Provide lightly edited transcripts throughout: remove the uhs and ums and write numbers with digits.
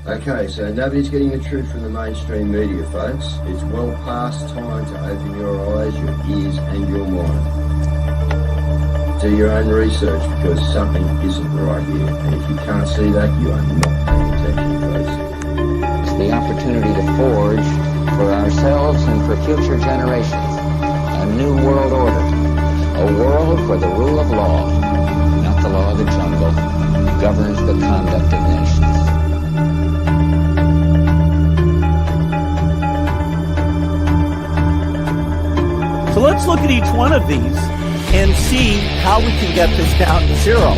Okay, so nobody's getting the truth from the mainstream media, folks. It's well past time to open your eyes, your ears, and your mind. Do your own research because something isn't right here. And if you can't see that, you are not paying attention, folks. It's the opportunity to forge for ourselves and for future generations a new world order. A world where the rule of law, not the law of the jungle, governs the conduct of nations. So let's look at each one of these and see how we can get this down to zero.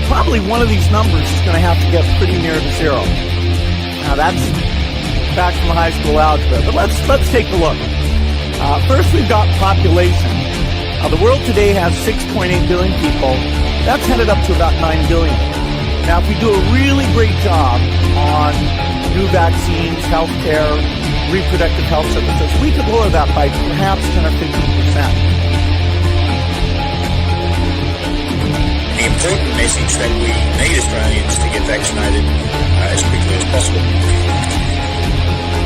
Probably one of these numbers is going to have to get pretty near to zero. Now that's back from high school algebra, but let's take a look. First, we've got population. The world today has 6.8 billion people. That's headed up to about 9 billion. Now, if we do a really great job on new vaccines, healthcare, reproductive health services, we could lower that by perhaps 10 or 15%. The important message that we need Australians to get vaccinated as quickly as possible.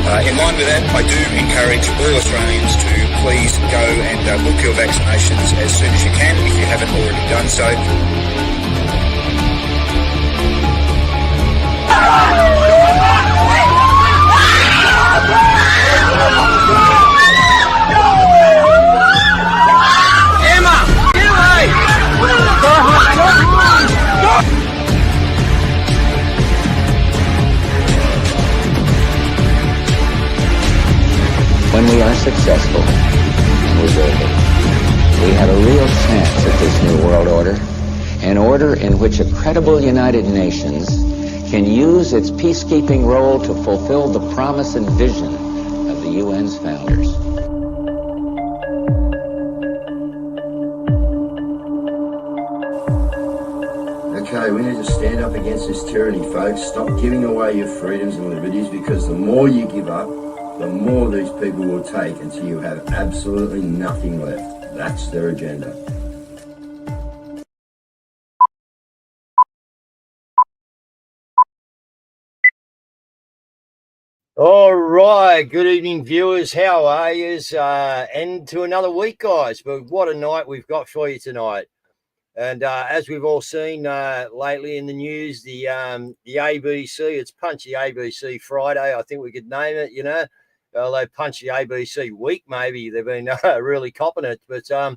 In line with that, I do encourage all Australians to please go and book your vaccinations as soon as you can if you haven't already done so. When we are successful, and we will be, we have a real chance at this new world order, an order in which a credible United Nations can use its peacekeeping role to fulfill the promise and vision of the UN's founders. Okay, we need to stand up against this tyranny, folks. Stop giving away your freedoms and liberties, because the more you give up, the more these people will take until you have absolutely nothing left. That's their agenda. All right, good evening, viewers. How are yous? And to another week, guys. But what a night we've got for you tonight. And as we've all seen lately in the news, the ABC, it's Punch the ABC Friday, I think we could name it, you know. They Punch the ABC week, maybe. They've been really copping it. But so,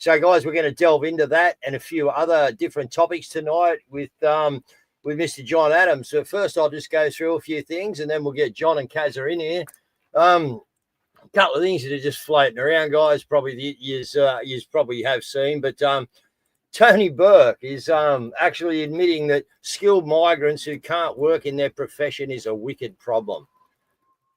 guys, we're going to delve into that and a few other different topics tonight with Mr. John Adams. So first, I'll just go through a few things, and then we'll get John and Caz in here. A couple of things that are just floating around, guys. Probably you probably have seen, but Tony Burke is actually admitting that skilled migrants who can't work in their profession is a wicked problem.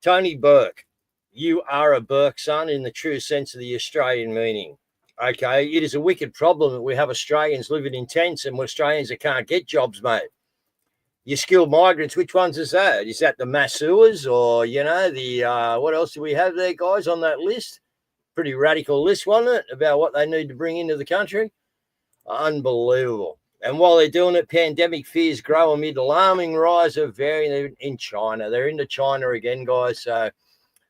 Tony Burke, you are a Burke son in the true sense of the Australian meaning. Okay, it is a wicked problem that we have Australians living in tents and Australians that can't get jobs, mate. Your skilled migrants, which ones is that? Is that the masseurs or, you know, the what else do we have there, guys, on that list? Pretty radical list, wasn't it, about what they need to bring into the country? Unbelievable. And while they're doing it, pandemic fears grow amid alarming rise of variant in China. They're into China again, guys. So,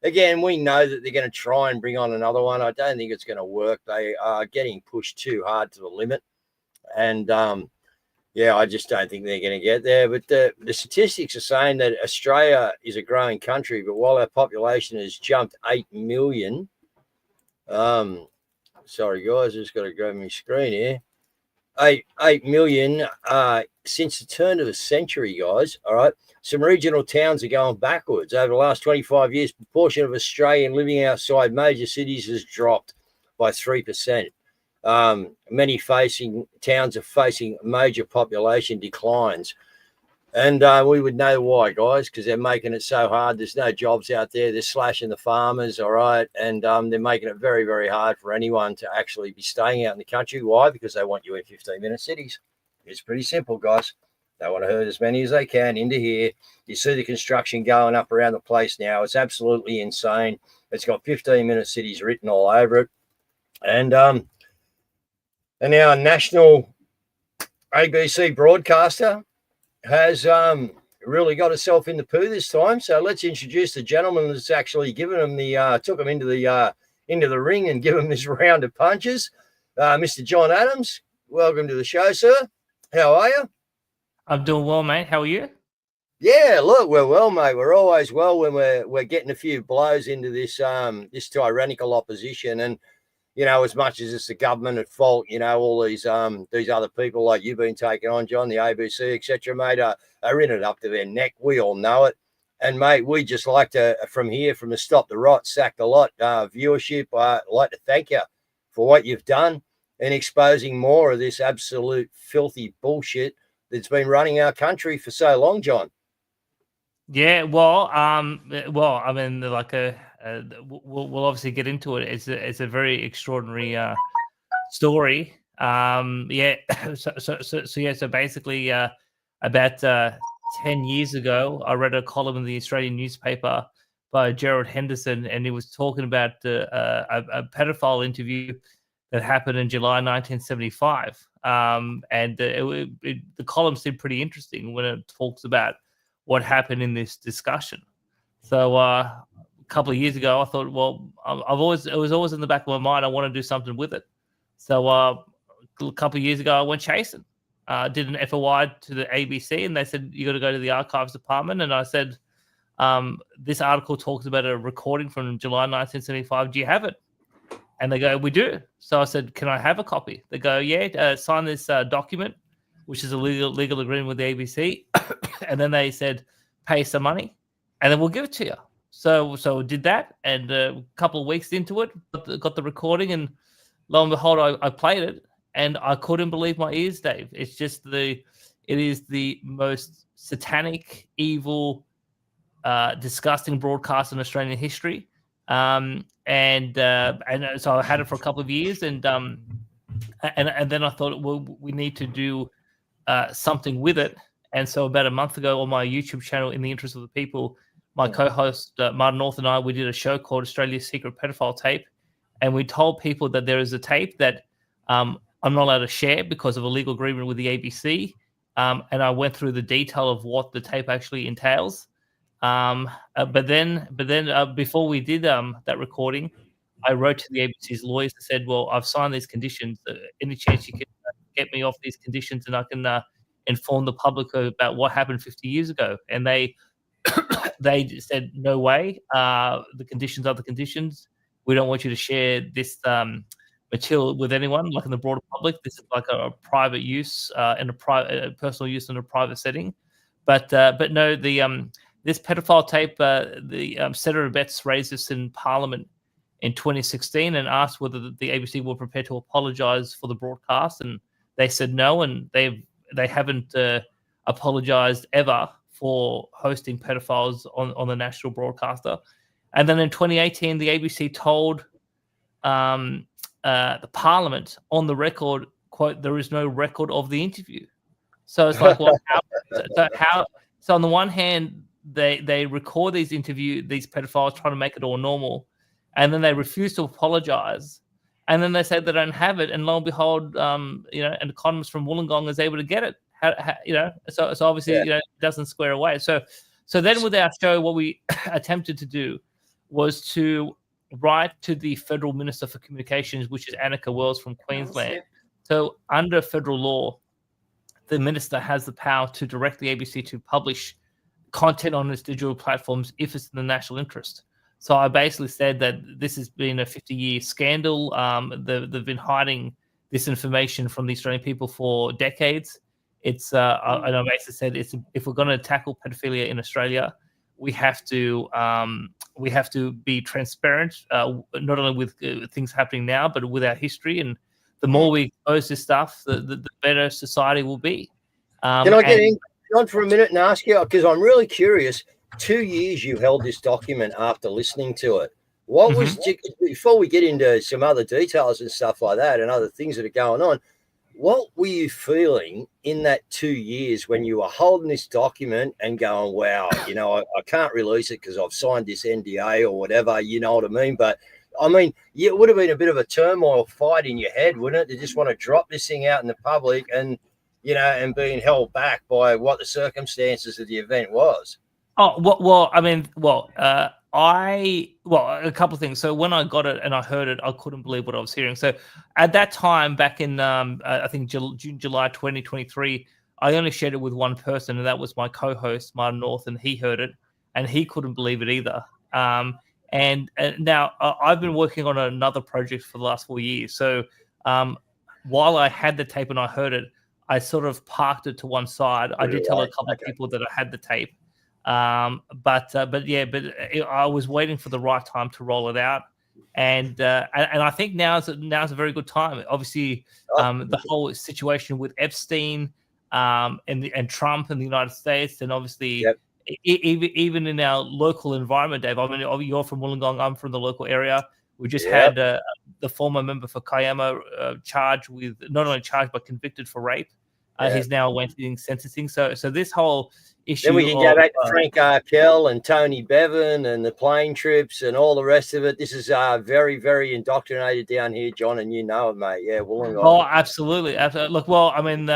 again, we know that they're going to try and bring on another one. I don't think it's going to work. They are getting pushed too hard to the limit. And, yeah, I just don't think they're going to get there. But the statistics are saying that Australia is a growing country, but while our population has jumped 8 million, sorry, guys, I just got to grab my screen here. 8 million since the turn of the century, guys. All right. Some regional towns are going backwards. Over the last 25 years, proportion of Australian living outside major cities has dropped by 3%. Many towns are facing major population declines. And we would know why, guys, because they're making it so hard. There's no jobs out there. They're slashing the farmers, all right? And they're making it very, very hard for anyone to actually be staying out in the country. Why? Because they want you in 15-minute cities. It's pretty simple, guys. They want to herd as many as they can into here. You see the construction going up around the place now. It's absolutely insane. It's got 15-minute cities written all over it. And our national ABC broadcaster has really got herself in the poo this time. So let's introduce the gentleman that's actually given him took him into the ring and give him this round of punches. Mr. John Adams, welcome to the show, sir. How are you? I'm doing well, mate. How are you? Yeah, look, we're well, mate. We're always well when we're getting a few blows into this this tyrannical opposition. And as much as it's the government at fault, all these other people like you've been taking on, John, the ABC, etc., mate, are in it up to their neck. We all know it. And, mate, we just like to, from here, from the Stop the Rot, Sack the Lot viewership, like to thank you for what you've done in exposing more of this absolute filthy bullshit that's been running our country for so long, John. Yeah, well, I mean, we'll obviously get into it. It's a very extraordinary story. So basically, about 10 years ago, I read a column in the Australian newspaper by Gerald Henderson, and he was talking about a pedophile interview that happened in July 1975. The column seemed pretty interesting when it talks about what happened in this discussion. So a couple of years ago, I thought, well, it was always in the back of my mind, I want to do something with it. So a couple of years ago, I went chasing. Did an FOI to the ABC, and they said, you got to go to the archives department. And I said, this article talks about a recording from July 1975. Do you have it? And they go, we do. So I said, can I have a copy? They go, yeah, sign this document, which is a legal agreement with the ABC. And then they said, pay some money, and then we'll give it to you. So did that, and a couple of weeks into it, got the recording, and lo and behold, I played it, and I couldn't believe my ears, Dave. It's just it is the most satanic, evil, disgusting broadcast in Australian history. And so I had it for a couple of years, and then I thought, well, we need to do something with it. And so about a month ago on my YouTube channel, In the Interest of the People, my co-host Martin North and I, we did a show called Australia's Secret Pedophile Tape, and we told people that there is a tape that I'm not allowed to share because of a legal agreement with the ABC. And I went through the detail of what the tape actually entails. But then before we did that recording, I wrote to the ABC's lawyers and said, well, I've signed these conditions. Any chance you can get me off these conditions, and I can inform the public about what happened 50 years ago? And they said, no way. The conditions are the conditions. We don't want you to share this material with anyone, like in the broader public. This is like a private use, in a personal use in a private setting. But no, this pedophile tape, the Senator Betts raised this in Parliament in 2016 and asked whether the ABC were prepared to apologise for the broadcast, and they said no, and they haven't apologized ever for hosting pedophiles on the national broadcaster. And then in 2018, the ABC told the Parliament on the record, quote, there is no record of the interview. So it's like, well, how? So on the one hand, they record these pedophiles trying to make it all normal, and then they refuse to apologize. And then they say they don't have it, and lo and behold, an economist from Wollongong is able to get it. So obviously, it doesn't square away. So then with our show, what we attempted to do was to write to the Federal Minister for Communications, which is Annika Wells from Queensland. So under federal law, the minister has the power to direct the ABC to publish content on its digital platforms if it's in the national interest. So I basically said that this has been a 50-year scandal. They've been hiding this information from the Australian people for decades. And I basically said, if we're going to tackle pedophilia in Australia, we have to be transparent, not only with things happening now, but with our history. And the more we expose this stuff, the better society will be. Can I get in on for a minute and ask you, because I'm really curious. 2 years you held this document after listening to it. What was, before we get into some other details and stuff like that and other things that are going on, what were you feeling in that 2 years when you were holding this document and going, wow, I can't release it because I've signed this NDA or whatever, you know what I mean? But I mean, it would have been a bit of a turmoil fight in your head, wouldn't it? To just want to drop this thing out in the public and and being held back by what the circumstances of the event was. Oh, well, I mean, a couple of things. So when I got it and I heard it, I couldn't believe what I was hearing. So at that time, back in I think June, July 2023, I only shared it with one person, and that was my co-host, Martin North, and he heard it, and he couldn't believe it either. And now I've been working on another project for the last 4 years. So while I had the tape and I heard it, I sort of parked it to one side. I did tell a couple of people that I had the tape. I was waiting for the right time to roll it out, and I think now's a very good time. Obviously, the whole situation with Epstein, and Trump in the United States, and obviously even in our local environment, Dave. I mean, you're from Wollongong, I'm from the local area. We just had the former member for Kiama not only charged but convicted for rape. He's now awaiting sentencing. So this whole issue. Then we can go back to Frank Arkell and Tony Bevan and the plane trips and all the rest of it. This is very, very indoctrinated down here, John, and you know it, mate. Yeah, Wollongong. Oh, absolutely. Look, well, I mean,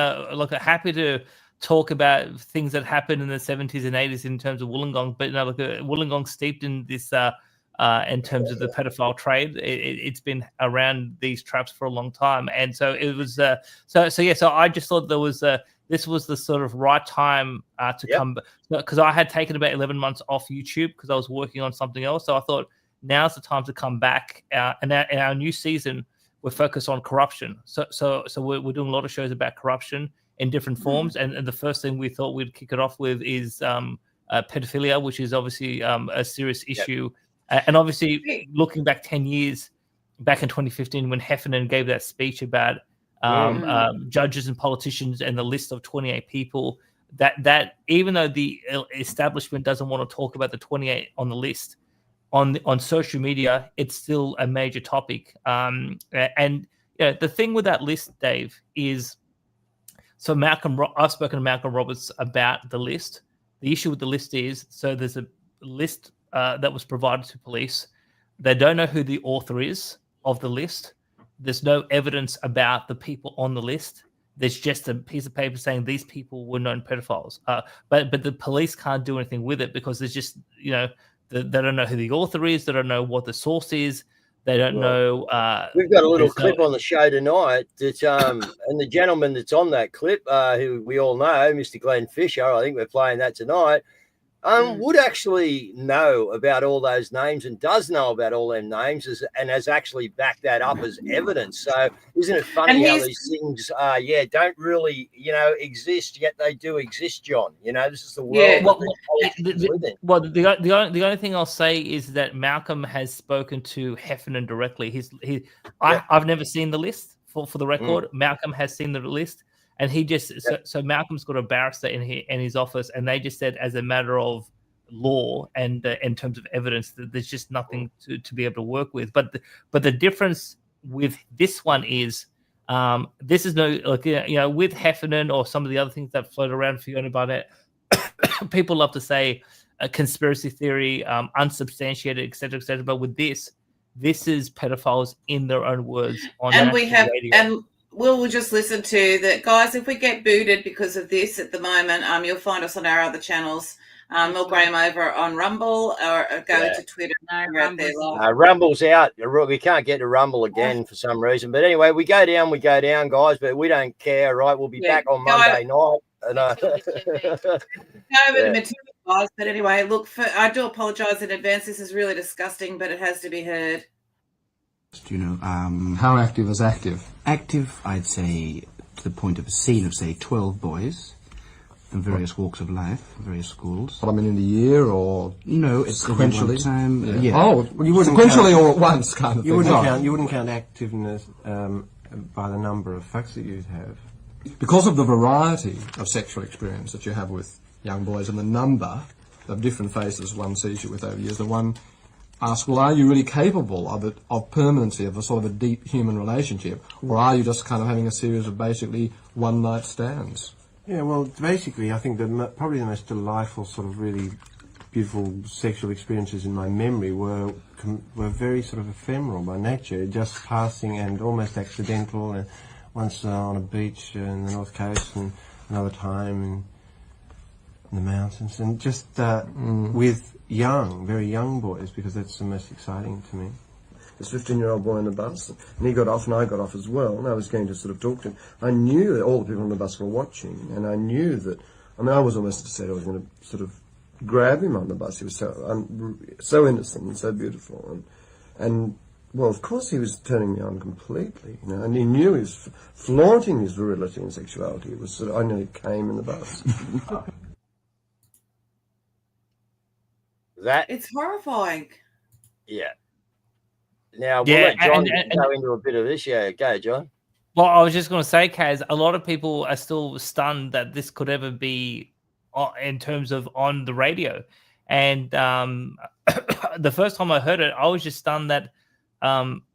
happy to talk about things that happened in the 70s and 80s in terms of Wollongong, but Wollongong steeped in this. In terms of the pedophile trade, it's been around these traps for a long time, and so it was. So I just thought this was the sort of right time to come, because I had taken about 11 months off YouTube because I was working on something else. So I thought now's the time to come back, and in our new season we're focused on corruption. So we're doing a lot of shows about corruption in different forms, and the first thing we thought we'd kick it off with is pedophilia, which is obviously a serious issue. And obviously, looking back 10 years, back in 2015, when Heffernan gave that speech about judges and politicians and the list of 28 people, that even though the establishment doesn't want to talk about the 28 on the list, on social media, it's still a major topic. And the thing with that list, Dave, is so I've spoken to Malcolm Roberts about the list. The issue with the list is, so there's a list that was provided to police. They don't know who the author is of the list. There's no evidence about the people on the list. There's just a piece of paper saying these people were known pedophiles. But the police can't do anything with it because there's just, they don't know who the author is. They don't know what the source is. They don't know. We've got a little clip on the show tonight that, and the gentleman that's on that clip, who we all know, Mr. Glenn Fisher, I think we're playing that tonight, would actually know about all those names and does know about all them names and has actually backed that up as evidence. So isn't it funny how these things, don't really, exist, yet they do exist, John? This is the world. The only thing I'll say is that Malcolm has spoken to Heffernan directly. I've never seen the list for the record. Malcolm has seen the list. And he just so Malcolm's got a barrister in his office, and they just said, as a matter of law and in terms of evidence, that there's just nothing to be able to work with. But the difference with this one is this is no with Heffernan or some of the other things that float around for you about it. People love to say a conspiracy theory, unsubstantiated, etc., etc. But with this is pedophiles in their own words on radio. We'll just listen to that, guys. If we get booted because of this at the moment, you'll find us on our other channels. We'll Graham over on Rumble or go to Twitter. Rumble's out. We can't get to Rumble again for some reason. But anyway, we go down, guys. But we don't care, right? We'll be back on Monday night. And, the material, guys. But anyway, look, I do apologise in advance. This is really disgusting, but it has to be heard. How active is active? Active, I'd say, to the point of a scene of, say, 12 boys in various walks of life, various schools. But I mean in the year or no, it's sequentially? Time, yeah. Oh, well, you wouldn't sequentially or at once kind of you thing. You wouldn't count activeness by the number of facts that you'd have. Because of the variety of sexual experience that you have with young boys and the number of different faces one sees you with over years, the one asks, well, are you really capable of permanency, of a sort of a deep human relationship, or are you just kind of having a series of basically one-night stands? Yeah, well, basically, I think probably the most delightful sort of really beautiful sexual experiences in my memory were very sort of ephemeral by nature, just passing and almost accidental, once on a beach in the North Coast, and another time in the mountains, and just with very young boys, because that's the most exciting to me. This 15-year-old boy on the bus, and he got off and I got off as well, and I was going to sort of talk to him. I knew that all the people on the bus were watching, and I knew that, I was almost said I was going to sort of grab him on the bus. He was so innocent and so beautiful, and well, of course he was turning me on completely, and he knew he was flaunting his virility and sexuality. It was I nearly came in the bus. It's horrifying. Yeah. Now, we'll let John go into a bit of this. Yeah, go, John. Well, I was just going to say, Kaz, a lot of people are still stunned that this could ever be in terms of on the radio. And the first time I heard it, I was just stunned that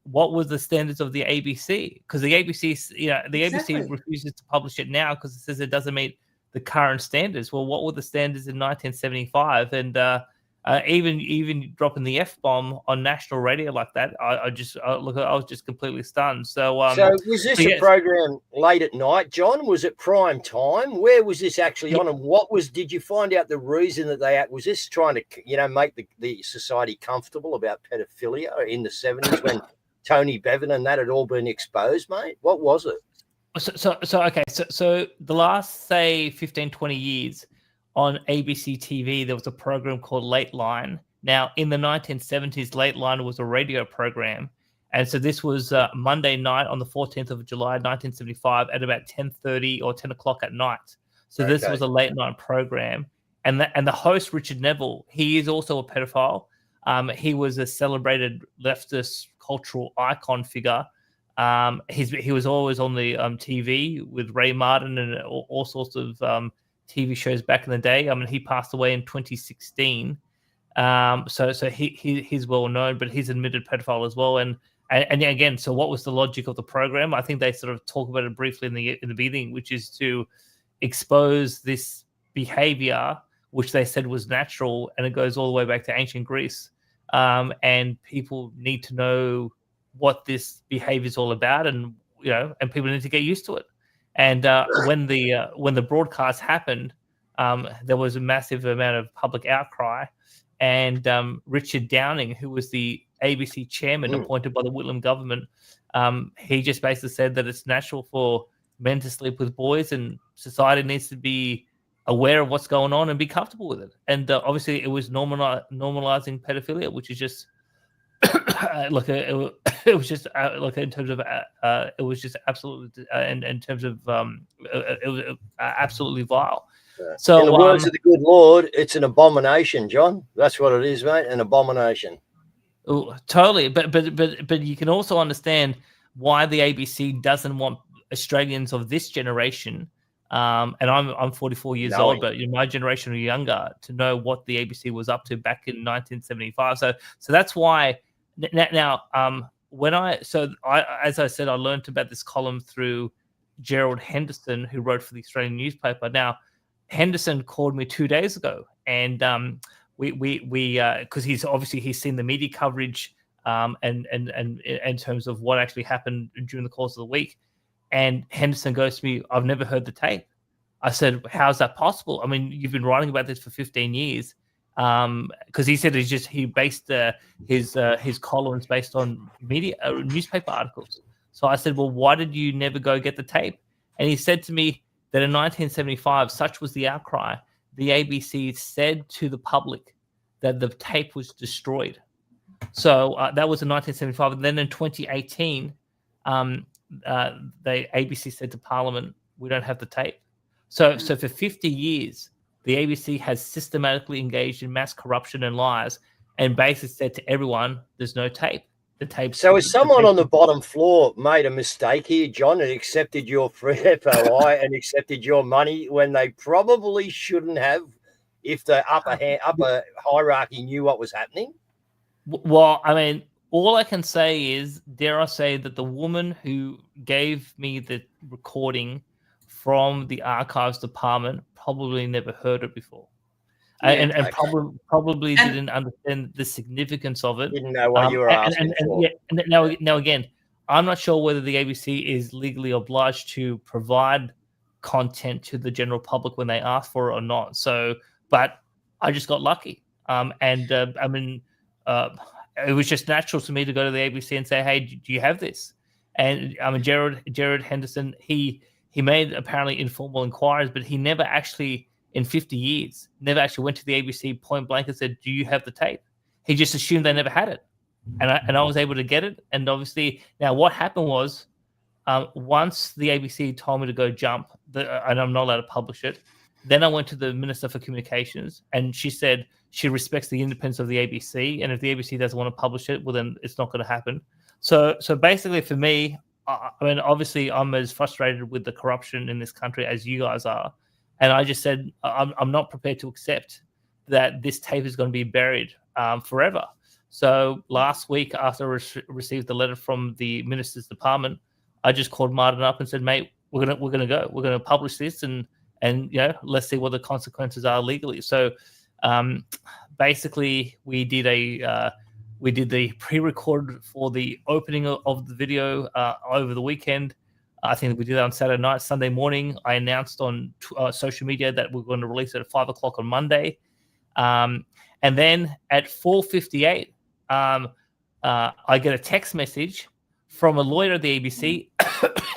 what was the standards of the ABC? Because the ABC, ABC refuses to publish it now because it says it doesn't meet the current standards. Well, what were the standards in 1975? And even dropping the F-bomb on national radio like that, I was just completely stunned. So was this a program late at night, John? Was it prime time? Where was this actually on? And did you find out the reason that was this trying to, make the society comfortable about pedophilia in the 70s when Tony Bevan and that had all been exposed, mate? What was it? So the last, say, 15, 20 years, on ABC TV, there was a program called Late Line. Now, in the 1970s, Late Line was a radio program. And so this was Monday night on the 14th of July, 1975 at about 10:30 or 10 o'clock at night. So this was a late night program. And the host, Richard Neville, he is also a pedophile. He was a celebrated leftist cultural icon figure. He was always on the TV with Ray Martin and all sorts of TV shows back in the day. He passed away in 2016. So he's well known, but he's admitted pedophile as well. And again, so what was the logic of the program? I think they sort of talk about it briefly in the beginning, which is to expose this behavior, which they said was natural, and it goes all the way back to ancient Greece. And people need to know what this behavior is all about, and and people need to get used to it. And when the broadcast happened, there was a massive amount of public outcry, and Richard Downing, who was the ABC chairman appointed by the Whitlam government, he just basically said that it's natural for men to sleep with boys, and society needs to be aware of what's going on and be comfortable with it. And obviously, it was normalizing pedophilia, which is just it was just in terms of it was just absolutely in terms of it was absolutely vile. Yeah. So in the words of the good Lord, it's an abomination, John. That's what it is, mate. An abomination. Totally, but you can also understand why the ABC doesn't want Australians of this generation. And I'm 44 years old, but my generation or younger to know what the ABC was up to back in 1975. So that's why now as I said, I learned about this column through Gerald Henderson, who wrote for the Australian newspaper. Now, Henderson called me 2 days ago, and we because he's seen the media coverage and in terms of what actually happened during the course of the week. And Henderson goes to me, "I've never heard the tape." I said, "How's that possible? I mean, you've been writing about this for 15 years." Because he said he based his columns based on newspaper articles. So I said, "Well, why did you never go get the tape?" And he said to me that in 1975, such was the outcry, the ABC said to the public that the tape was destroyed. So that was in 1975. And then in 2018, the ABC said to Parliament, "We don't have the tape." So for 50 years, the ABC has systematically engaged in mass corruption and lies, and basically said to everyone, "There's no tape." The tape. So has someone on the bottom floor made a mistake here, John, and accepted your free FOI and accepted your money when they probably shouldn't have, if the upper hierarchy knew what was happening? Well, I mean, all I can say is, dare I say, that the woman who gave me the recording from the archives department probably never heard it before. And probably didn't understand the significance of it. Didn't know what you were asking for. Now again, I'm not sure whether the ABC is legally obliged to provide content to the general public when they ask for it or not. So, but I just got lucky. It was just natural to me to go to the ABC and say, "Hey, do you have this?" And Gerard Henderson, he made apparently informal inquiries, but he never actually, in 50 years, never actually went to the ABC point blank and said, "Do you have the tape?" He just assumed they never had it, and I was able to get it. And obviously, now what happened was, once the ABC told me to go jump, and I'm not allowed to publish it, then I went to the Minister for Communications, and she said she respects the independence of the ABC, and if the ABC doesn't want to publish it, well, then it's not going to happen. So basically, for me, I mean, obviously, I'm as frustrated with the corruption in this country as you guys are, and I just said I'm not prepared to accept that this tape is going to be buried forever. So last week, after I received the letter from the Minister's Department, I just called Martin up and said, "Mate, we're gonna go. We're gonna publish this, and let's see what the consequences are legally." So basically, we did the pre-record for the opening of the video over the weekend. I think we did that on Saturday night. Sunday morning, I announced on social media that we're going to release it at 5:00 on Monday. And then at 4:58, I get a text message from a lawyer at the ABC,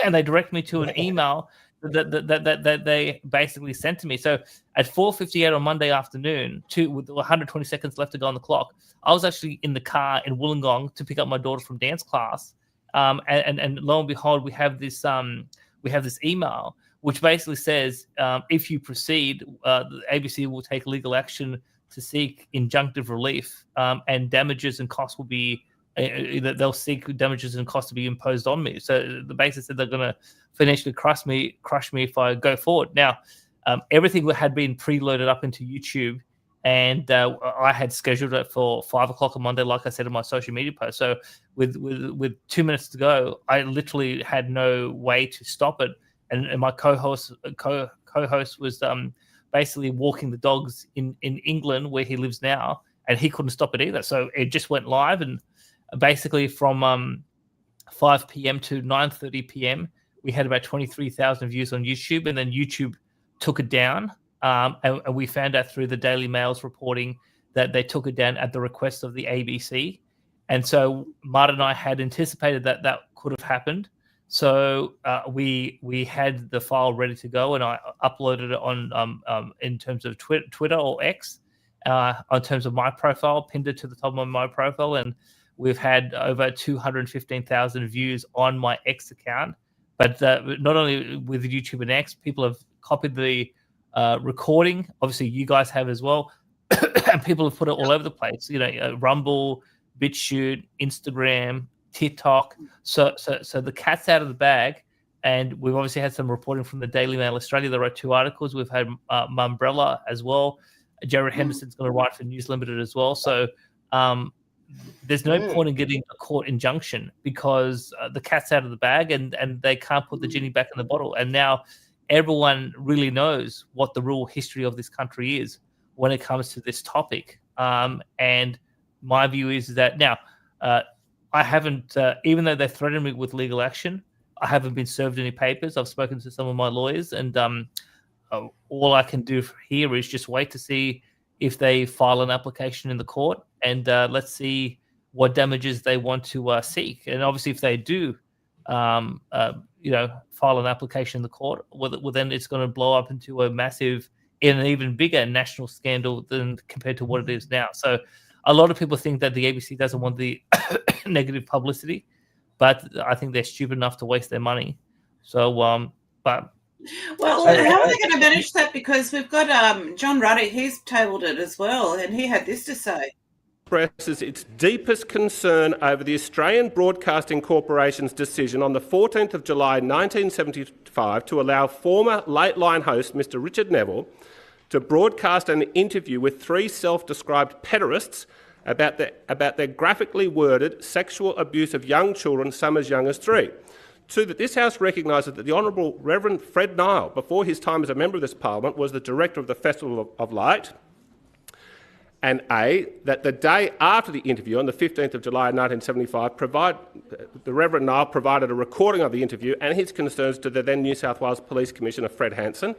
and they direct me to an email that they basically sent to me. So at 4:58 on Monday afternoon, with 120 seconds left to go on the clock, I was actually in the car in Wollongong to pick up my daughter from dance class. And lo and behold, we have this email which basically says, if you proceed, the ABC will take legal action to seek injunctive relief, and damages and costs will be. They'll seek damages and costs to be imposed on me. So the basis that they're going to financially crush me if I go forward. Now, everything had been preloaded up into YouTube, and I had scheduled it for 5:00 on Monday, like I said in my social media post. So with 2 minutes to go, I literally had no way to stop it. And my co-host was basically walking the dogs in England, where he lives now, and he couldn't stop it either. So it just went live, and basically from 5 p.m. to 9:30 p.m., we had about 23,000 views on YouTube, and then YouTube took it down. And we found out through the Daily Mail's reporting that they took it down at the request of the ABC. And so Martin and I had anticipated that could have happened. So we had the file ready to go, and I uploaded it on in terms of Twitter or X, in terms of my profile, pinned it to the top of my profile, and we've had over 215,000 views on my X account. But not only with YouTube and X, people have copied the recording. Obviously, you guys have as well, and people have put it all over the place. Rumble, BitChute, Instagram, TikTok. So the cat's out of the bag, and we've obviously had some reporting from the Daily Mail Australia. They wrote 2 articles. We've had Mumbrella as well. Gerard Henderson's going to write for News Limited as well. So there's no point in getting a court injunction, because the cat's out of the bag, and they can't put the genie back in the bottle. And now everyone really knows what the real history of this country is when it comes to this topic. And my view is that now I haven't, even though they threatened me with legal action, I haven't been served any papers. I've spoken to some of my lawyers, and all I can do here is just wait to see if they file an application in the court, and let's see what damages they want to seek. And obviously, if they do, file an application in the court, well, then it's going to blow up into a massive, an even bigger national scandal than compared to what it is now. So a lot of people think that the ABC doesn't want the negative publicity, but I think they're stupid enough to waste their money. So, but. Well, how are they going to manage that? Because we've got John Ruddy, he's tabled it as well, and he had this to say. Expresses its deepest concern over the Australian Broadcasting Corporation's decision on the 14th of July 1975 to allow former Late Line host Mr. Richard Neville to broadcast an interview with 3 self-described pederasts about their graphically worded sexual abuse of young children, some as young as 3. 2, that this House recognises that the Honourable Reverend Fred Nile, before his time as a member of this Parliament, was the director of the Festival of Light, And A, that the day after the interview, on the 15th of July 1975, the Reverend Nile provided a recording of the interview and his concerns to the then New South Wales Police Commissioner, Fred Hanson.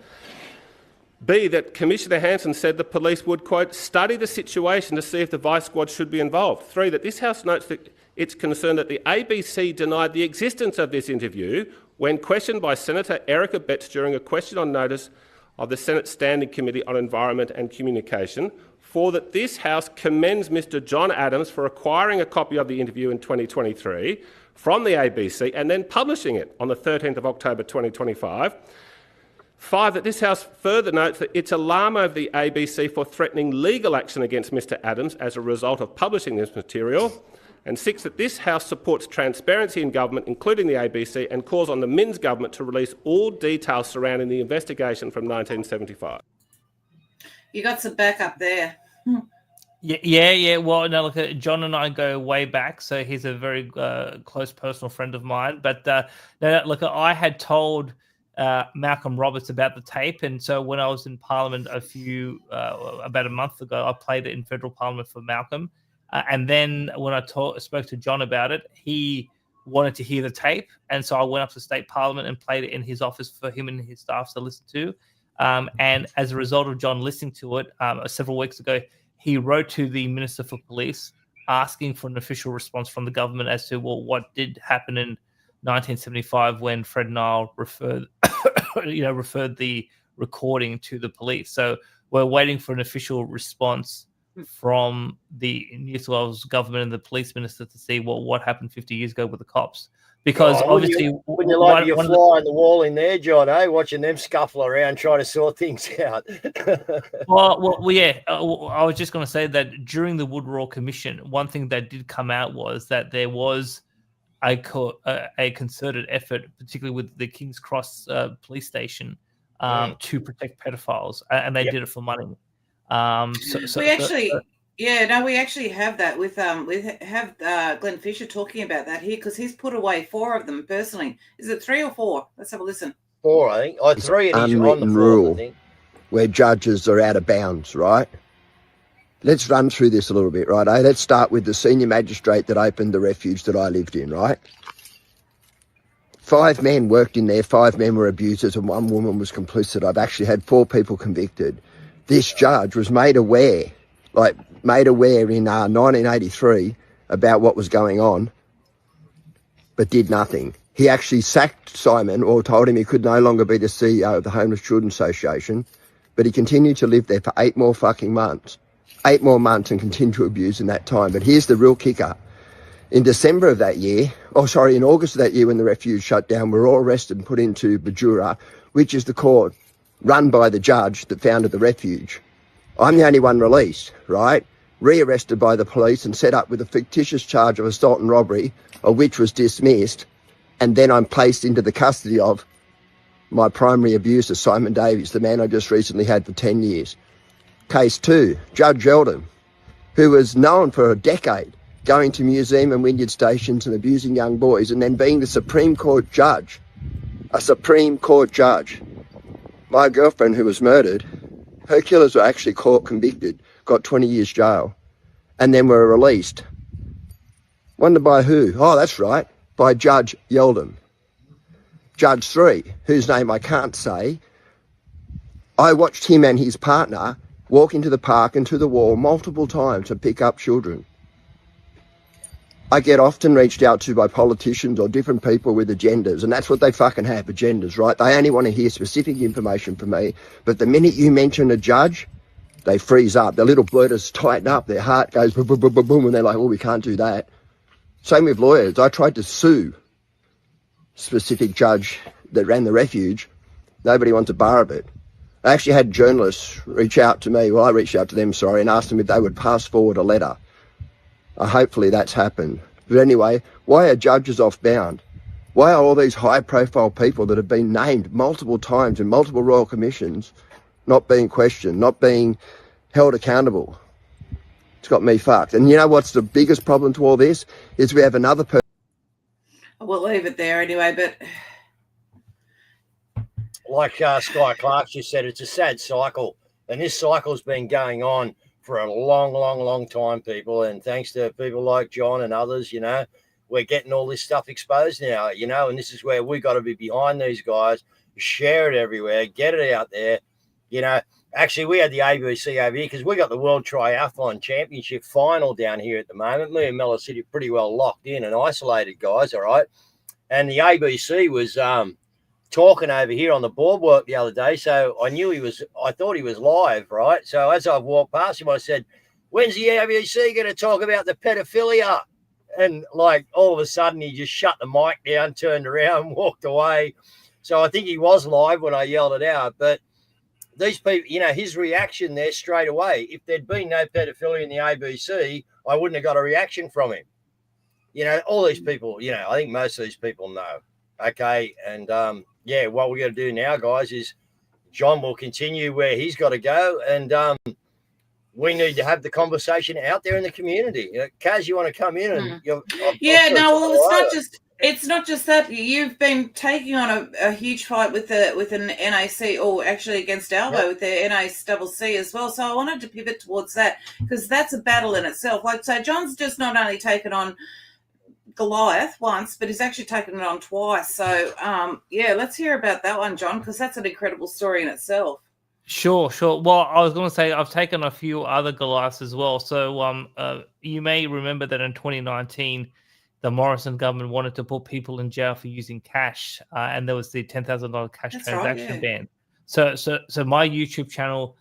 B, that Commissioner Hanson said the police would, quote, study the situation to see if the vice squad should be involved. 3, that this House notes that it's concerned that the ABC denied the existence of this interview when questioned by Senator Erica Betts during a question on notice of the Senate Standing Committee on Environment and Communication. 4, that this House commends Mr John Adams for acquiring a copy of the interview in 2023 from the ABC and then publishing it on the 13th of October 2025. 5, that this House further notes that its alarm over the ABC for threatening legal action against Mr Adams as a result of publishing this material. And 6, that this House supports transparency in government, including the ABC, and calls on the Minns government to release all details surrounding the investigation from 1975. You got some backup there. Yeah. Well, no, look, John and I go way back, so he's a very close personal friend of mine. But no, look, I had told Malcolm Roberts about the tape, and so when I was in Parliament about a month ago, I played it in federal Parliament for Malcolm. And then when I spoke to John about it, he wanted to hear the tape. And so I went up to State Parliament and played it in his office for him and his staff to listen to. And as a result of John listening to it several weeks ago, he wrote to the Minister for Police asking for an official response from the government as to what did happen in 1975 when Fred Nile referred the recording to the police. So we're waiting for an official response from the New South Wales government and the police minister to see what happened 50 years aago with the cops. Because obviously... Wouldn't you like to be a fly on the wall in there, John, watching them scuffle around trying to sort things out? Yeah. I was just going to say that during the Woodrow Commission, one thing that did come out was that there was a concerted effort, particularly with the King's Cross police station, to protect pedophiles, and they did it for money. We actually have that with Glenn Fisher talking about that here, because he's put away 4 of them personally. Is it 3 or 4? Let's have a listen. 4, I think. 3 and he's on the floor, rule, I think. Where judges are out of bounds, right? Let's run through this a little bit, right? Let's start with the senior magistrate that opened the refuge that I lived in, right? 5 men worked in there, 5 men were abusers, and 1 woman was complicit. I've actually had 4 people convicted. This judge was made aware in 1983 about what was going on, but did nothing. He actually sacked Simon, or told him he could no longer be the CEO of the Homeless Children's Association, but he continued to live there for 8 more fucking months. 8 more months and continued to abuse in that time. But here's the real kicker. In August of that year, when the refuge shut down, we were all arrested and put into Bajura, which is the court run by the judge that founded the refuge. I'm the only one released, right? Rearrested by the police and set up with a fictitious charge of assault and robbery, of which was dismissed, and then I'm placed into the custody of my primary abuser, Simon Davies, the man I just recently had for 10 years. Case 2, Judge Eldon, who was known for a decade going to museum and Wynyard stations and abusing young boys, and then being the Supreme Court judge, a Supreme Court judge. My girlfriend, who was murdered, her killers were actually court convicted, got 20 years jail, and then were released. Wonder by who? Oh, that's right, by Judge Yeldon. Judge 3, whose name I can't say, I watched him and his partner walk into the park and to the wall multiple times to pick up children. I get often reached out to by politicians or different people with agendas, and that's what they fucking have, agendas, right? They only want to hear specific information from me, but the minute you mention a judge, they freeze up. Their little blurters tighten up, their heart goes boom, boom, boom, boom, boom, and they're like, well, we can't do that. Same with lawyers. I tried to sue specific judge that ran the refuge. Nobody wants a bar of it. I actually had journalists reach out to me, I reached out to them, and asked them if they would pass forward a letter. Hopefully that's happened. But anyway, why are judges off-bound? Why are all these high-profile people that have been named multiple times in multiple royal commissions not being questioned, not being held accountable? It's got me fucked. And you know what's the biggest problem to all this? Is we have another person... We'll leave it there anyway, but... Like Sky Clark just said, it's a sad cycle. And this cycle's been going on for a long, long, long time, people. And thanks to people like John and others, we're getting all this stuff exposed now, and this is where we got to be behind these guys, share it everywhere, get it out there. Actually, we had the ABC over here because we got the World Triathlon Championship final down here at the moment. Me and Mella City pretty well locked in and isolated, guys, all right? And the ABC was talking over here on the boardwalk the other day, so I thought he was live, right? So as I walked past him, I said, when's the ABC going to talk about the pedophilia? And like all of a sudden he just shut the mic down, turned around, walked away. So I think he was live when I yelled it out. But these people, his reaction there straight away, if there'd been no pedophilia in the ABC, I wouldn't have got a reaction from him. All these people, I think most of these people know. Okay. And what we're going to do now, guys, is John will continue where he's got to go. And we need to have the conversation out there in the community. Kaz, you want to come in? And it's not just that. You've been taking on a huge fight with an NAC, or actually against Albo with their NACC as well. So I wanted to pivot towards that because that's a battle in itself. Like, so John's just not only taken on Goliath once, but he's actually taken it on twice. So let's hear about that one, John, because that's an incredible story in itself. Sure. Well, I was going to say I've taken a few other Goliaths as well. So you may remember that in 2019, the Morrison government wanted to put people in jail for using cash, and there was the $10,000 cash transaction ban. So my YouTube channel,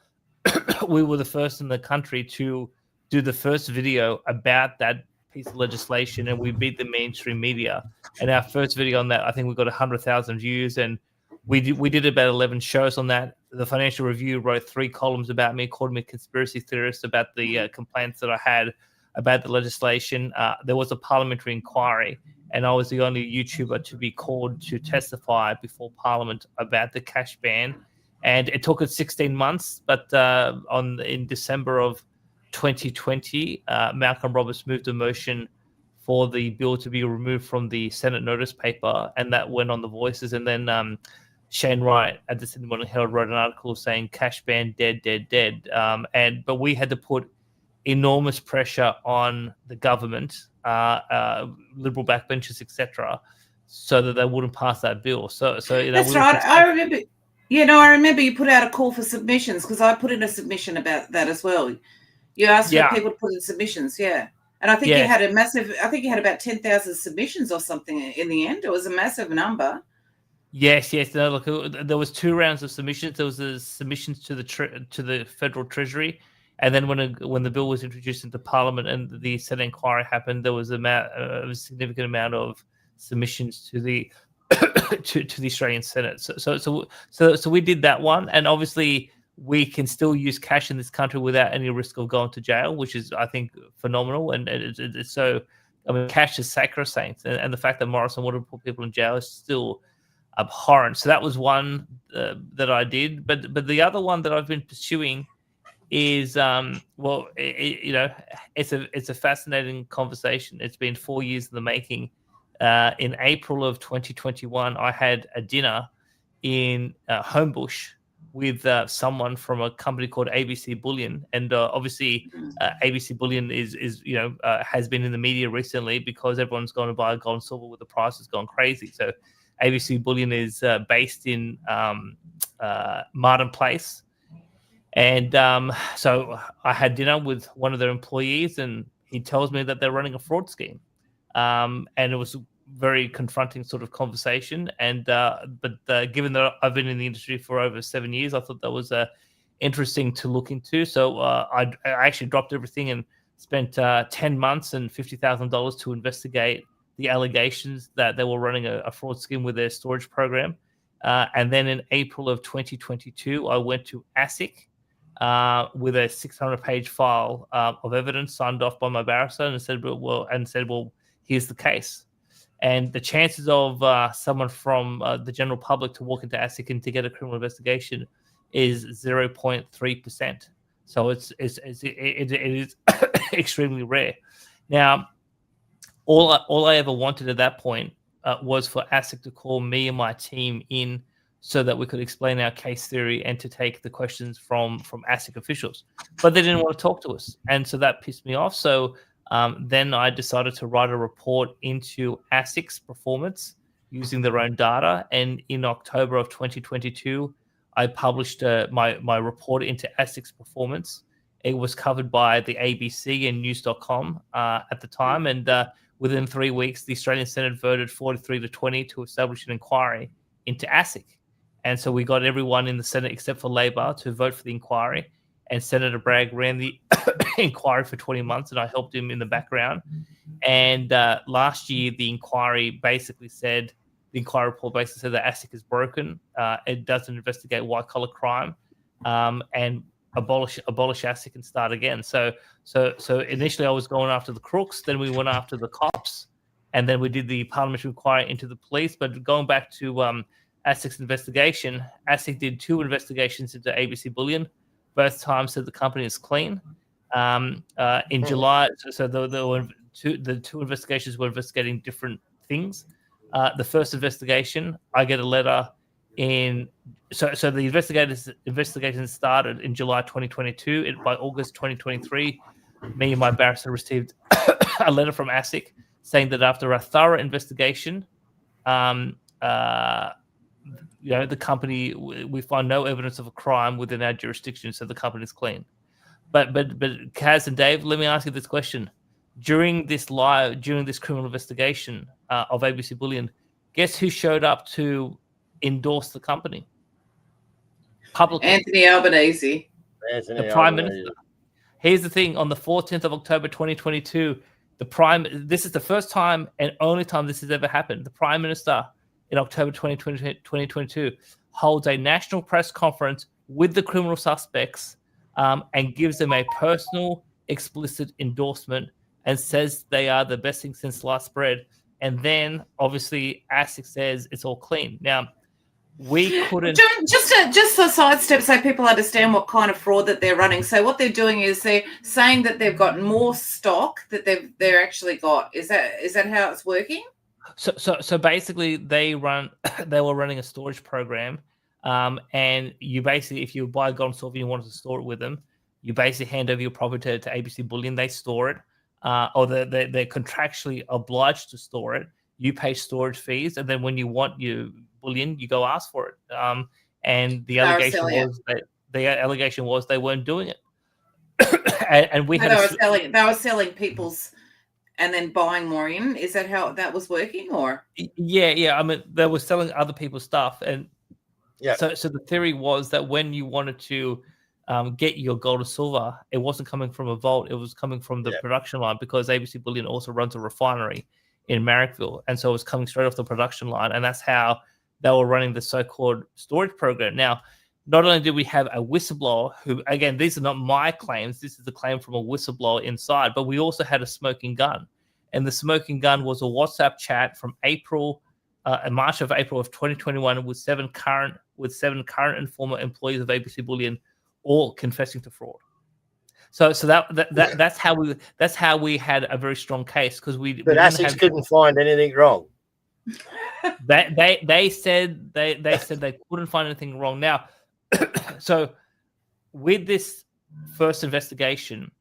we were the first in the country to do the first video about that piece of legislation, and we beat the mainstream media. And our first video on that, I think we got 100,000 views, and we did about 11 shows on that. The Financial Review wrote 3 columns about me, called me a conspiracy theorist about the complaints that I had about the legislation. There was a parliamentary inquiry, and I was the only YouTuber to be called to testify before Parliament about the cash ban. And it took us 16 months, but in December of 2020, Malcolm Roberts moved a motion for the bill to be removed from the Senate notice paper, and that went on The Voices. And then Shane Wright at the Sydney Morning Herald wrote an article saying cash ban, dead. But we had to put enormous pressure on the government, liberal backbenchers, etc., so that they wouldn't pass that bill. So that's right. I remember. I remember you put out a call for submissions because I put in a submission about that as well. You asked for people to put in submissions, and I think you had you had about 10,000 submissions or something in the end. It was a massive number. Yes. No, look, there was 2 rounds of submissions. There was the submissions to the Federal Treasury, and then when the bill was introduced into Parliament and the Senate inquiry happened, there was a significant amount of submissions to the to the Australian Senate. So we did that one, and obviously we can still use cash in this country without any risk of going to jail, which is, I think, phenomenal. And it's so, I mean, cash is sacrosanct, and the fact that Morrison wanted to put people in jail is still abhorrent. So that was one that I did, but the other one that I've been pursuing is it's a fascinating conversation. It's been 4 years in the making. In April of 2021, I had a dinner in Homebush with someone from a company called ABC Bullion, and obviously ABC Bullion is has been in the media recently because everyone's going to buy gold and silver with the prices gone crazy. So ABC Bullion is based in Martin Place, and so I had dinner with one of their employees, and he tells me that they're running a fraud scheme, and it was very confronting sort of conversation. And but given that I've been in the industry for over 7 years, I thought that was interesting to look into. So I actually dropped everything and spent 10 months and $50,000 to investigate the allegations that they were running a fraud scheme with their storage program. And then in April of 2022, I went to ASIC with a 600-page file of evidence signed off by my barrister, and said, well, here's the case. And the chances of someone from the general public to walk into ASIC and to get a criminal investigation is 0.3%. So it is extremely rare. Now, all I ever wanted at that point was for ASIC to call me and my team in so that we could explain our case theory and to take the questions from ASIC officials. But they didn't want to talk to us. And so that pissed me off. So then I decided to write a report into ASIC's performance using their own data. And in October of 2022, I published my report into ASIC's performance. It was covered by the ABC and news.com at the time. And within 3 weeks, the Australian Senate voted 43-20 to establish an inquiry into ASIC. And so we got everyone in the Senate except for Labor to vote for the inquiry. And Senator Bragg ran the inquiry for 20 months, and I helped him in the background. And last year, the inquiry report basically said that ASIC is broken. It doesn't investigate white-collar crime, and abolish ASIC and start again. So initially, I was going after the crooks. Then we went after the cops, and then we did the parliamentary inquiry into the police. But going back to ASIC's investigation, ASIC did 2 investigations into ABC Bullion. Both times said the company is clean. In July, so the two investigations were investigating different things. The first investigation, I get a letter so the investigation started in July 2022. By August 2023, me and my barrister received a letter from ASIC saying that after a thorough investigation, the company, we find no evidence of a crime within our jurisdiction, so the company is clean. But Caz and Dave, let me ask you this question: during this criminal investigation of ABC Bullion, guess who showed up to endorse the company publicly? Anthony Albanese, the Prime Minister. Here's the thing: on the 14th of October 2022, this is the first time and only time this has ever happened. The Prime Minister, in October 2022, holds a national press conference with the criminal suspects and gives them a personal, explicit endorsement and says they are the best thing since sliced bread. And then, obviously, ASIC says it's all clean. Now, we couldn't... Just a sidestep so people understand what kind of fraud that they're running. So what they're doing is they're saying that they've got more stock that they're actually got. Is that how it's working? So basically, they were running a storage program, and you basically, if you buy gold and silver, you wanted to store it with them, you basically hand over your property to ABC Bullion. They store it, or they're contractually obliged to store it. You pay storage fees, and then when you want your bullion, you go ask for it. And the allegation was they weren't doing it, and we had they were selling people's. And then buying more in. Is that how that was working, or? Yeah. I mean, they were selling other people's stuff, and So the theory was that when you wanted to get your gold or silver, it wasn't coming from a vault; it was coming from the production line, because ABC Bullion also runs a refinery in Marrickville, and so it was coming straight off the production line, and that's how they were running the so-called storage program. Now, not only did we have a whistleblower who, again, these are not my claims, this is the claim from a whistleblower inside, but we also had a smoking gun. And the smoking gun was a WhatsApp chat from March of April of 2021 with seven current and former employees of ABC Bullion, all confessing to fraud. So that's how we had a very strong case, because But ASIC couldn't find anything wrong. They said they couldn't find anything wrong. Now, so with this first investigation,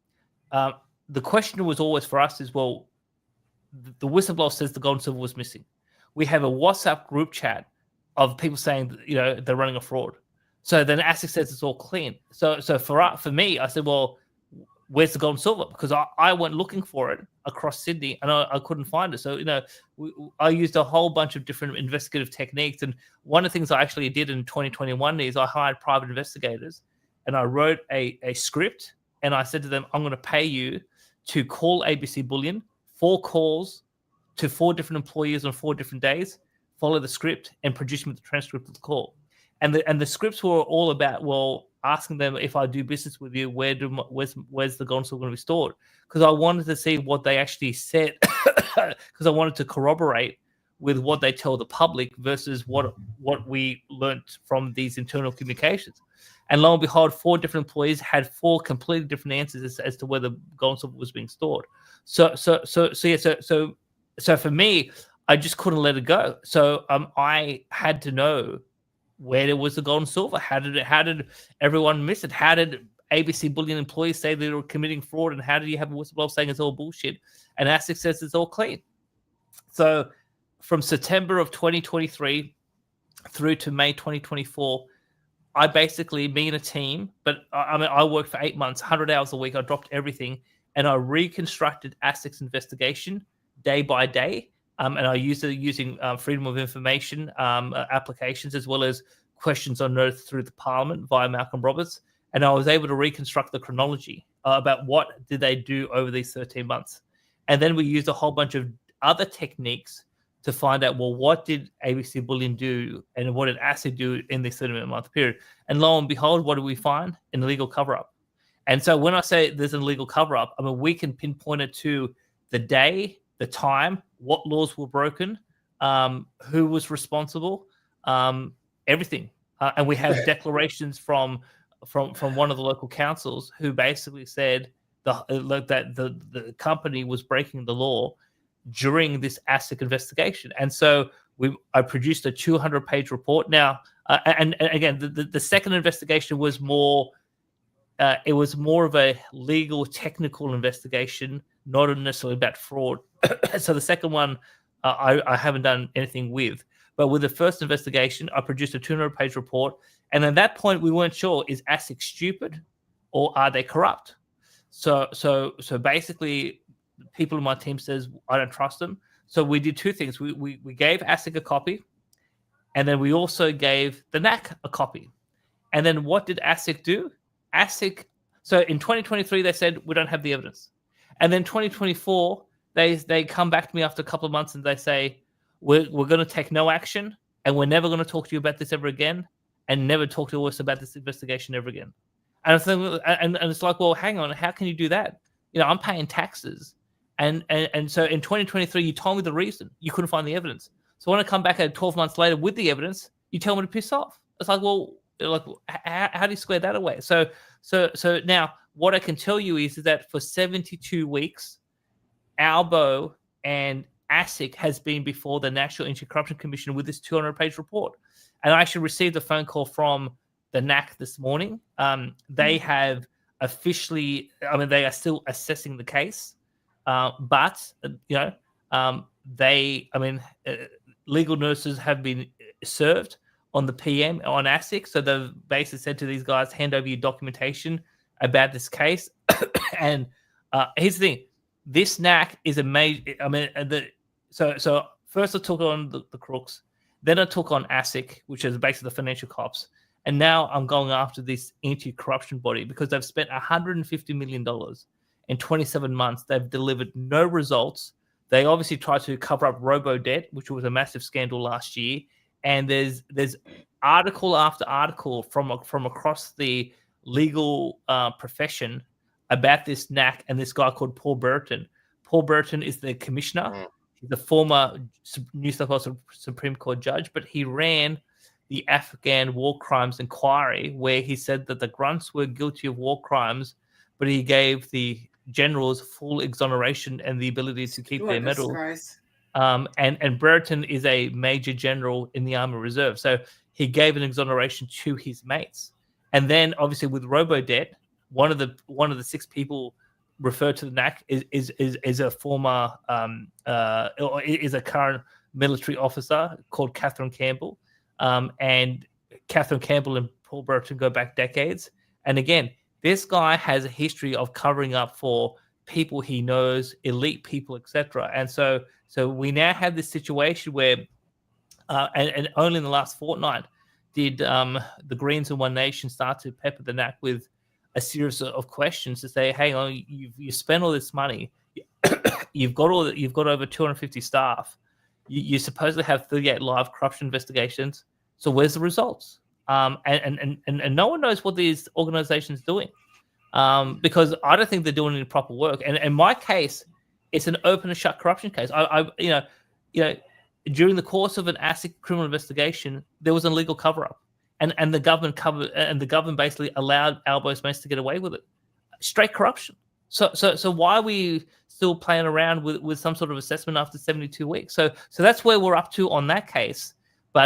the question was always for us is, well, the whistleblower says the gold and silver was missing. We have a WhatsApp group chat of people saying, they're running a fraud. So then ASIC says it's all clean. So for me, I said, well, where's the gold and silver? Because I went looking for it across Sydney and I couldn't find it. So, I used a whole bunch of different investigative techniques. And one of the things I actually did in 2021 is I hired private investigators and I wrote a script, and I said to them, I'm going to pay you to call ABC Bullion, 4 calls to 4 different employees on 4 different days, follow the script and produce me the transcript of the call. And the scripts were all about, well, asking them, if I do business with you, where's the gold and silver going to be stored? Because I wanted to see what they actually said, because I wanted to corroborate with what they tell the public versus what we learnt from these internal communications. And lo and behold, 4 different employees had 4 completely different answers as to where the gold and silver was being stored. So for me, I just couldn't let it go. So I had to know where was the gold and silver? How did everyone miss it? How did ABC Bullion employees say they were committing fraud? And how did you have a whistleblower saying it's all bullshit? And ASIC says it's all clean. So from September of 2023 through to May 2024, I basically, me and a team, but I worked for 8 months, 100 hours a week. I dropped everything and I reconstructed ASIC's investigation day by day. And I used it using freedom of information applications, as well as questions on notice through the Parliament via Malcolm Roberts. And I was able to reconstruct the chronology about what did they do over these 13 months. And then we used a whole bunch of other techniques to find out, well, what did ABC Bullion do and what did ASIC do in this 13-month period? And lo and behold, what do we find? An illegal cover-up. And so when I say there's an illegal cover-up, I mean, we can pinpoint it to the day, the time, what laws were broken, who was responsible, everything. And we have declarations from one of the local councils who basically said that the company was breaking the law during this ASIC investigation. And so I produced a 200-page report. Now, and again, the second investigation was more it was more of a legal, technical investigation, not necessarily about fraud. So the second one, I haven't done anything with. But with the first investigation, I produced a 200-page report. And at that point, we weren't sure, is ASIC stupid or are they corrupt? So basically, people in my team says, I don't trust them. So we did two things. We gave ASIC a copy, and then we also gave the NAC a copy. And then what did ASIC do? So in 2023, they said, we don't have the evidence. And then 2024, they come back to me after a couple of months and they say, we're going to take no action, and we're never going to talk to you about this ever again, and never talk to us about this investigation ever again. And I think, and it's like, well, hang on, how can you do that? You know, I'm paying taxes. And so in 2023, you told me the reason. You couldn't find the evidence. So when I come back 12 months later with the evidence, you tell me to piss off. It's like, well, how do you square that away? So now what I can tell you is that for 72 weeks, Albo and ASIC has been before the National Anti-Corruption Commission with this 200-page report. And I actually received a phone call from the NAC this morning. They have officially, I mean, they are still assessing the case. But, you know, legal notices have been served on the PM, on ASIC. So they've basically said to these guys, hand over your documentation about this case. And here's the thing. This NAC is a major, so first I took on the crooks. Then I took on ASIC, which is basically the financial cops. And now I'm going after this anti-corruption body because they've spent $150 million in 27 months. They've delivered no results. They obviously tried to cover up robo-debt, which was a massive scandal last year. And there's article after article from across the legal profession about this NAC and this guy called Paul Burton. Paul Burton is the commissioner. He's the former New South Wales Supreme Court judge, but he ran the Afghan war crimes inquiry where he said that the grunts were guilty of war crimes, but he gave the generals full exoneration and the ability to keep their medal. And Brereton is a major general in the Army Reserve. So he gave an exoneration to his mates. And then obviously with robo-debt, one of the six people referred to the NAC is a former is a current military officer called Catherine Campbell. And Catherine Campbell and Paul Brereton go back decades. And again, this guy has a history of covering up for people he knows, elite people, etc. And so we now have this situation where, and only in the last fortnight did the Greens and One Nation start to pepper the NAC with a series of questions to say, "Hey, you spent all this money, you've got over 250 staff, you supposedly have 38 live corruption investigations. So where's the results?" And no one knows what these organizations are doing because I don't think they're doing any proper work. And in my case, it's an open and shut corruption case. I during the course of an ASIC criminal investigation, there was an illegal cover-up, and the government basically allowed Albo's mates to get away with it. Straight corruption. So why are we still playing around with some sort of assessment after 72 weeks? So that's where we're up to on that case.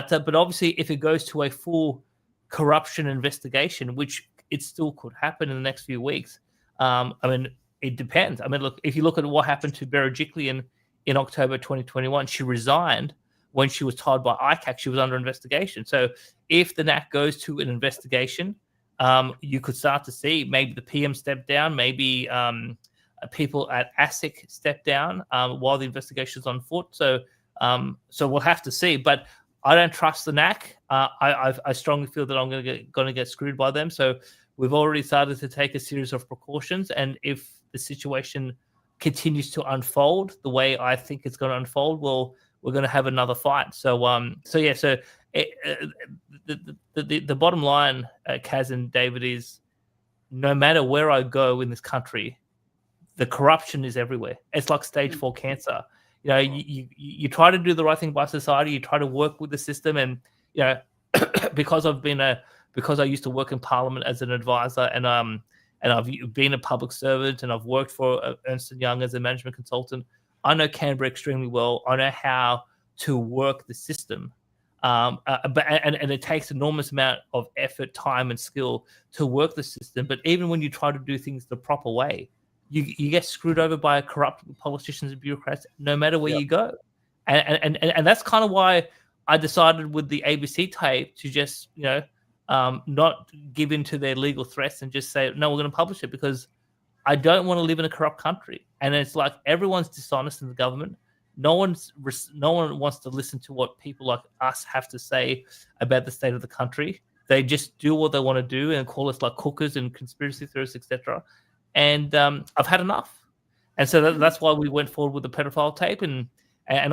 But obviously, if it goes to a full corruption investigation, which it still could happen in the next few weeks, I mean, it depends. I mean, look, if you look at what happened to Berejiklian in October 2021, she resigned when she was told by ICAC she was under investigation. So if the NAC goes to an investigation, you could start to see maybe the PM step down, maybe people at ASIC step down while the investigation is on foot. So we'll have to see. But I don't trust the NAC. I strongly feel that I'm going to get screwed by them. So we've already started to take a series of precautions. And if the situation continues to unfold the way I think it's going to unfold, we're going to have another fight. So the bottom line, Caz and David, is no matter where I go in this country, the corruption is everywhere. It's like stage 4 cancer. You know, you try to do the right thing by society. You try to work with the system, and you know, because I used to work in Parliament as an advisor, and I've been a public servant, and I've worked for Ernst & Young as a management consultant. I know Canberra extremely well. I know how to work the system, but it takes an enormous amount of effort, time, and skill to work the system. But even when you try to do things the proper way, you get screwed over by corrupt politicians and bureaucrats, no matter where you go. And that's kind of why I decided with the ABC tape to just, you know, not give in to their legal threats and just say, no, we're going to publish it, because I don't want to live in a corrupt country. And it's like everyone's dishonest in the government. No one wants to listen to what people like us have to say about the state of the country. They just do what they want to do and call us like cookers and conspiracy theorists, etc. And I've had enough. And so that's why we went forward with the pedophile tape. And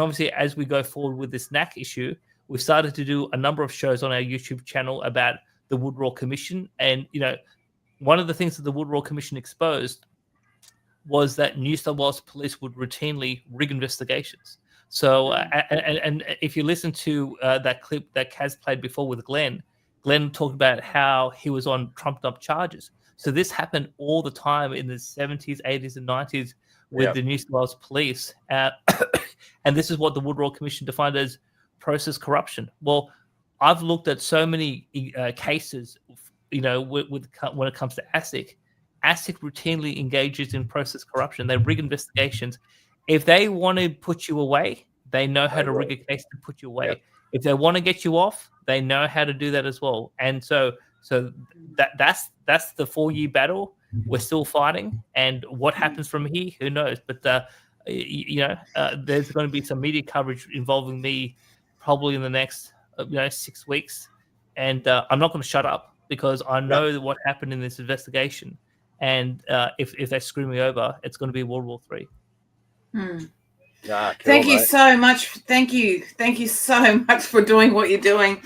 obviously, as we go forward with this NAC issue, we've started to do a number of shows on our YouTube channel about the Woodrow Commission. And, you know, one of the things that the Woodrow Commission exposed was that New South Wales police would routinely rig investigations. So, and if you listen to that clip that Caz played before with Glenn talked about how he was on trumped up charges. So this happened all the time in the 70s, 80s, and 90s with the New South Wales police. And this is what the Woodrow Commission defined as process corruption. Well, I've looked at so many cases, you know, when it comes to ASIC. ASIC routinely engages in process corruption. They rig investigations. If they want to put you away, they know how to rig a case to put you away. Yep. If they want to get you off, they know how to do that as well. And so that's the 4-year battle. We're still fighting, and what happens from here, who knows? But there's going to be some media coverage involving me probably in the next 6 weeks, and I'm not going to shut up, because I know what happened in this investigation, and if they screw me over, it's going to be World War III. Cool, Thank you so much. Thank you so much for doing what you're doing.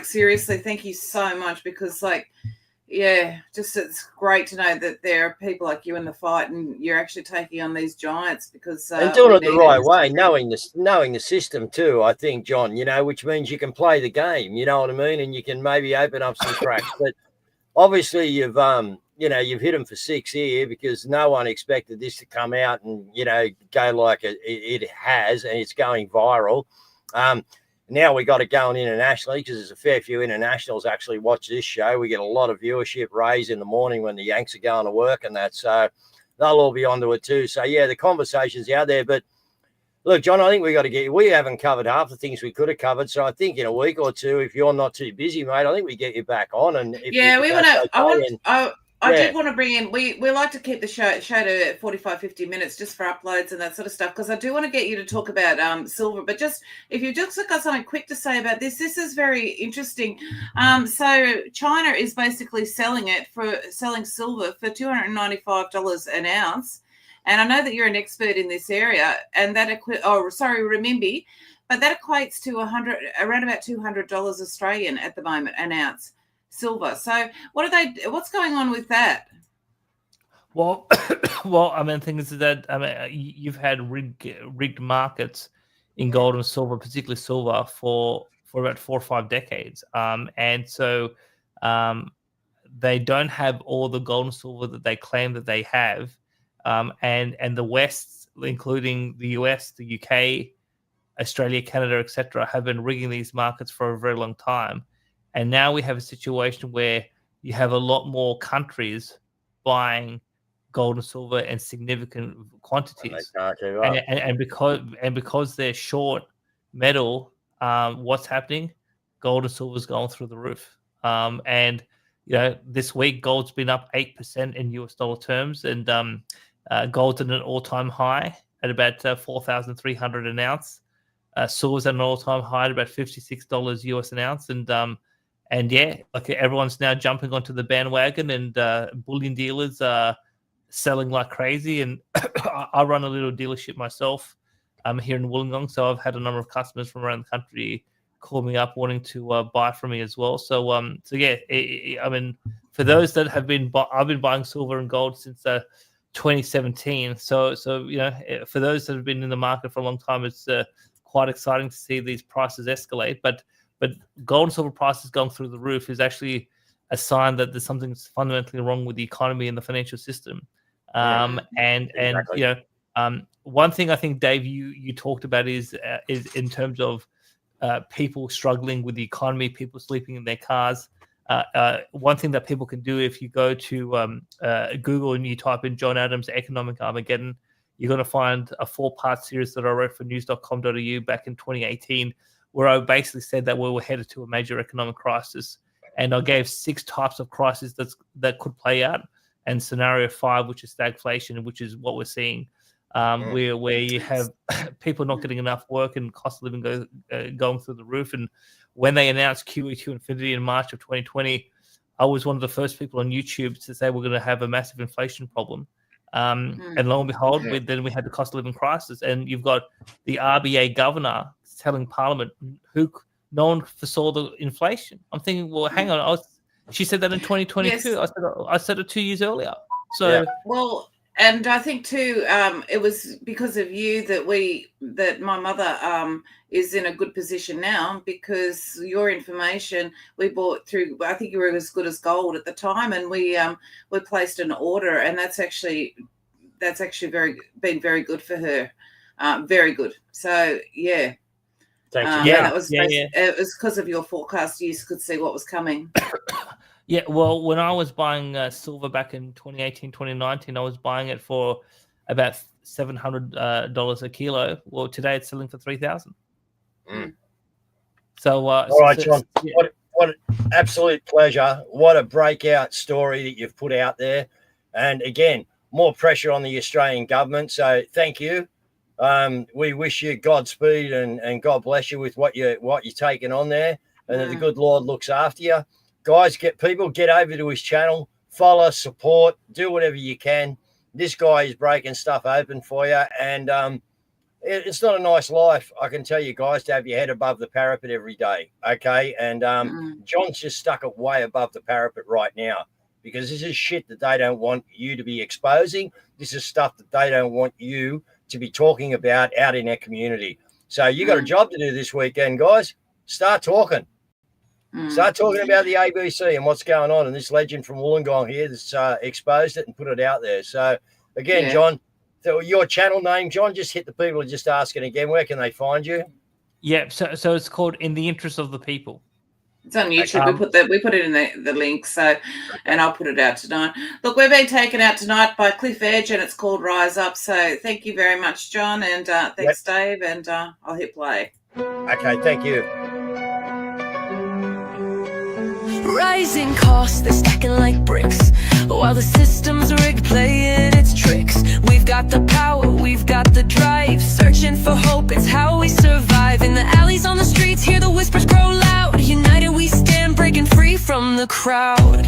Seriously, thank you so much, because it's great to know that there are people like you in the fight, and you're actually taking on these giants, because and doing it the right way, knowing the system too, I think, John, you know, which means you can play the game, you know what I mean, and you can maybe open up some cracks. But obviously you've hit them for 6 here, because no one expected this to come out and, you know, go like it has, and it's going viral. Now we got it going internationally, because there's a fair few internationals actually watch this show. We get a lot of viewership raised in the morning when the Yanks are going to work and that. So they'll all be onto it too. So, yeah, the conversation's out there. But, look, John, I think we haven't covered half the things we could have covered. So I think in a week or two, if you're not too busy, mate, I think we get you back on. And I did want to bring in, we like to keep the show to 45-50 minutes just for uploads and that sort of stuff, because I do want to get you to talk about silver. But just if you just got something quick to say about this is very interesting. So China is basically selling silver for $295 an ounce. And I know that you're an expert in this area, and that renminbi, but that equates to around about $200 Australian at the moment an ounce. Silver. So what's going on with that? Well, I mean, the thing is that you've had rigged markets in gold and silver, particularly silver, for about 4 or 5 decades. And so they don't have all the gold and silver that they claim that they have. And the West, including the US, the UK, Australia, Canada, etc., have been rigging these markets for a very long time. And now we have a situation where you have a lot more countries buying gold and silver in significant quantities. And because they're short metal, what's happening? Gold and silver is going through the roof. And this week gold's been up 8% in US dollar terms, and gold's at an all-time high at about 4,300 an ounce. Silver's at an all-time high at about $56 US an ounce, and yeah, like everyone's now jumping onto the bandwagon, and bullion dealers are selling like crazy. And I run a little dealership myself here in Wollongong, so I've had a number of customers from around the country call me up wanting to buy from me as well. So yeah, I mean, for those that have been, I've been buying silver and gold since 2017. So for those that have been in the market for a long time, it's quite exciting to see these prices escalate. But gold and silver prices going through the roof is actually a sign that there's something fundamentally wrong with the economy and the financial system. Exactly. One thing I think, Dave, you talked about is in terms of people struggling with the economy, people sleeping in their cars. One thing that people can do, if you go to Google and you type in John Adams Economic Armageddon, you're going to find a 4-part series that I wrote for news.com.au back in 2018, where I basically said that we were headed to a major economic crisis. And I gave 6 types of crises that could play out, and scenario 5, which is stagflation, which is what we're seeing, where you have people not getting enough work and cost of living going through the roof. And when they announced QE2 Infinity in March of 2020, I was one of the first people on YouTube to say we're going to have a massive inflation problem. And lo and behold, then we had the cost of living crisis. And you've got the RBA governor telling Parliament no one foresaw the inflation. I'm thinking, well, hang on. She said that in 2022. Yes. I said it 2 years earlier. So well, and I think too, it was because of you that my mother is in a good position now, because your information we bought through. I think you were as good as gold at the time, and we placed an order, and that's actually been very good for her, very good. So yeah. Thank you. That was it was because of your forecast. You could see what was coming. Yeah, well, when I was buying silver back in 2018, 2019, I was buying it for about $700 a kilo. Well, today it's selling for $3,000. So, all right, John. Yeah. What an absolute pleasure! What a breakout story that you've put out there, and again, more pressure on the Australian government. So, thank you. We wish you Godspeed and God bless you with what you're taking on there, and that the good Lord looks after you. Guys, get over to his channel, follow, support, do whatever you can. This guy is breaking stuff open for you, and it's not a nice life, I can tell you guys, to have your head above the parapet every day, okay? And John's just stuck it way above the parapet right now, because this is shit that they don't want you to be exposing. This is stuff that they don't want you to be talking about out in their community. So you got a job to do this weekend, guys. Start talking. Start talking about the ABC and what's going on. And this legend from Wollongong here that's exposed it and put it out there. So, again, John, your channel name, John, just hit the people just asking again. Where can they find you? Yeah, so it's called In the Interest of the People. It's on YouTube. We put it in the link. So, and I'll put it out tonight. Look, we've been taken out tonight by Cliff Edge, and it's called Rise Up. So, thank you very much, John, and thanks, Dave. And I'll hit play. Okay, thank you. Rising costs, they're stacking like bricks, while the system's rigged, playing its tricks. We've got the power, we've got the drive, searching for hope, it's how we survive. In the alleys, on the streets, hear the whispers grow loud. United we stand, breaking free from the crowd.